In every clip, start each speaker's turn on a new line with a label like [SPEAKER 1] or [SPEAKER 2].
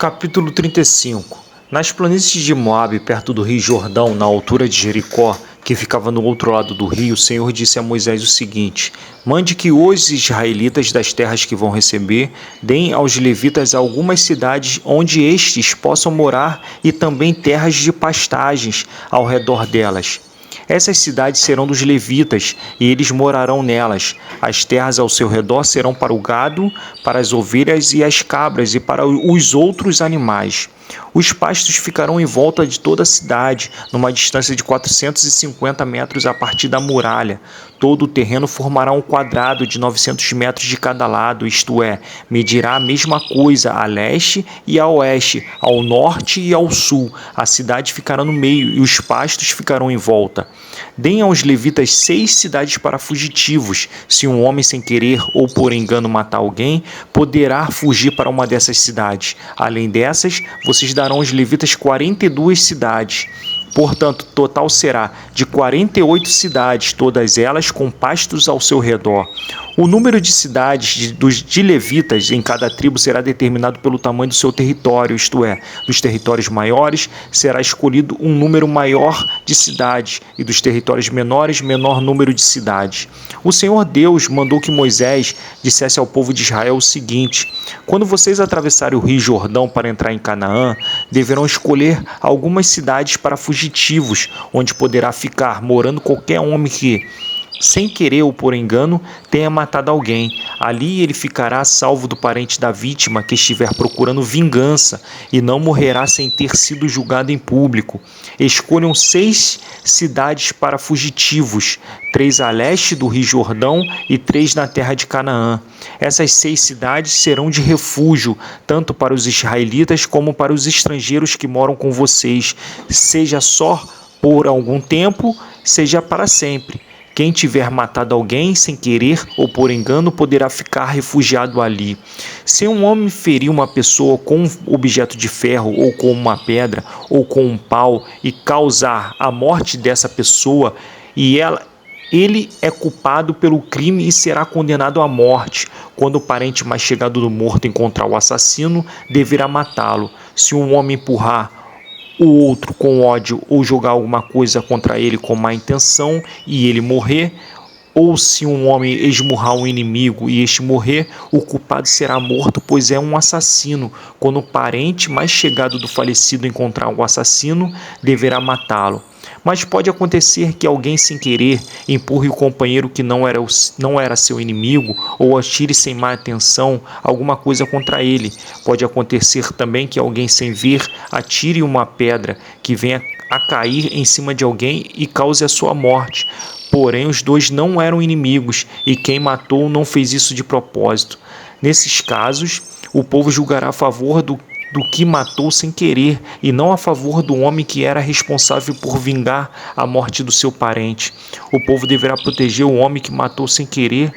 [SPEAKER 1] Capítulo 35. Nas planícies de Moabe, perto do rio Jordão, na altura de Jericó, que ficava no outro lado do rio, o Senhor disse a Moisés o seguinte: Mande que os israelitas das terras que vão receber deem aos levitas algumas cidades onde estes possam morar e também terras de pastagens ao redor delas. Essas cidades serão dos levitas, e eles morarão nelas. As terras ao seu redor serão para o gado, para as ovelhas e as cabras, e para os outros animais. Os pastos ficarão em volta de toda a cidade, numa distância de 450 metros a partir da muralha. Todo o terreno formará um quadrado de 900 metros de cada lado, isto é, medirá a mesma coisa a leste e a oeste, ao norte e ao sul. A cidade ficará no meio e os pastos ficarão em volta. Deem aos levitas 6 cidades para fugitivos. Se um homem sem querer ou por engano matar alguém, poderá fugir para uma dessas cidades. Além dessas, vocês darão aos levitas 42 cidades. Portanto, o total será de 48 cidades, todas elas com pastos ao seu redor. O número de cidades de levitas em cada tribo será determinado pelo tamanho do seu território, isto é, dos territórios maiores será escolhido um número maior de cidades e dos territórios menores, menor número de cidades. O Senhor Deus mandou que Moisés dissesse ao povo de Israel o seguinte: quando vocês atravessarem o rio Jordão para entrar em Canaã, deverão escolher algumas cidades para fugitivos, onde poderá ficar morando qualquer homem que, sem querer ou por engano, tenha matado alguém. Ali ele ficará salvo do parente da vítima que estiver procurando vingança e não morrerá sem ter sido julgado em público. Escolham 6 cidades para fugitivos, 3 a leste do rio Jordão e 3 na terra de Canaã. Essas 6 cidades serão de refúgio, tanto para os israelitas como para os estrangeiros que moram com vocês, seja só por algum tempo, seja para sempre. Quem tiver matado alguém sem querer ou por engano poderá ficar refugiado ali. Se um homem ferir uma pessoa com um objeto de ferro ou com uma pedra ou com um pau e causar a morte dessa pessoa, ele é culpado pelo crime e será condenado à morte. Quando o parente mais chegado do morto encontrar o assassino, deverá matá-lo. Se um homem empurrar o outro com ódio ou jogar alguma coisa contra ele com má intenção e ele morrer, ou se um homem esmurrar um inimigo e este morrer, o culpado será morto, pois é um assassino. Quando o parente mais chegado do falecido encontrar o assassino, deverá matá-lo. Mas pode acontecer que alguém sem querer empurre o companheiro que não era seu inimigo ou atire sem má intenção alguma coisa contra ele. Pode acontecer também que alguém sem ver atire uma pedra que venha a cair em cima de alguém e cause a sua morte. Porém, os dois não eram inimigos e quem matou não fez isso de propósito. Nesses casos, o povo julgará a favor do que matou sem querer e não a favor do homem que era responsável por vingar a morte do seu parente. O povo deverá proteger o homem que matou sem querer,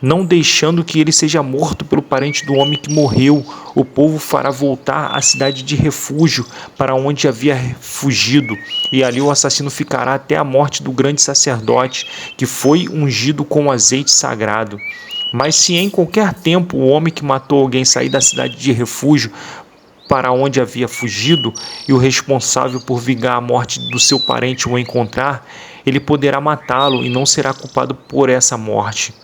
[SPEAKER 1] não deixando que ele seja morto pelo parente do homem que morreu. O povo fará voltar a cidade de refúgio para onde havia fugido, e ali o assassino ficará até a morte do grande sacerdote, que foi ungido com azeite sagrado. Mas se em qualquer tempo o homem que matou alguém sair da cidade de refúgio para onde havia fugido e o responsável por vingar a morte do seu parente o encontrar, ele poderá matá-lo e não será culpado por essa morte.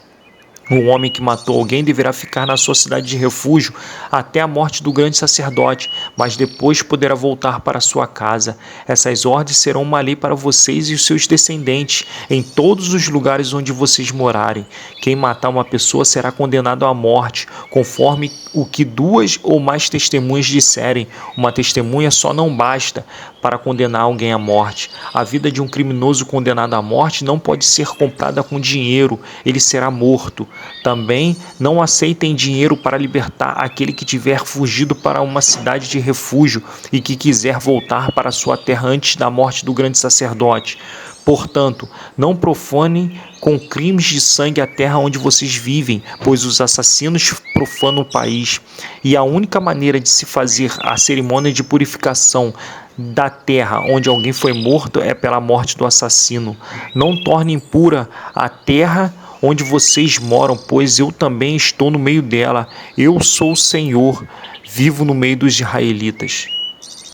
[SPEAKER 1] O homem que matou alguém deverá ficar na sua cidade de refúgio até a morte do grande sacerdote, mas depois poderá voltar para sua casa. Essas ordens serão uma lei para vocês e os seus descendentes, em todos os lugares onde vocês morarem. Quem matar uma pessoa será condenado à morte, conforme o que 2 ou mais testemunhas disserem. Uma testemunha só não basta para condenar alguém à morte. A vida de um criminoso condenado à morte não pode ser comprada com dinheiro, ele será morto. Também não aceitem dinheiro para libertar aquele que tiver fugido para uma cidade de refúgio e que quiser voltar para sua terra antes da morte do grande sacerdote. Portanto, não profanem com crimes de sangue a terra onde vocês vivem, pois os assassinos profanam o país. E a única maneira de se fazer a cerimônia de purificação da terra onde alguém foi morto é pela morte do assassino. Não torne impura a terra onde vocês moram, pois eu também estou no meio dela. Eu sou o Senhor. vivo no meio dos israelitas.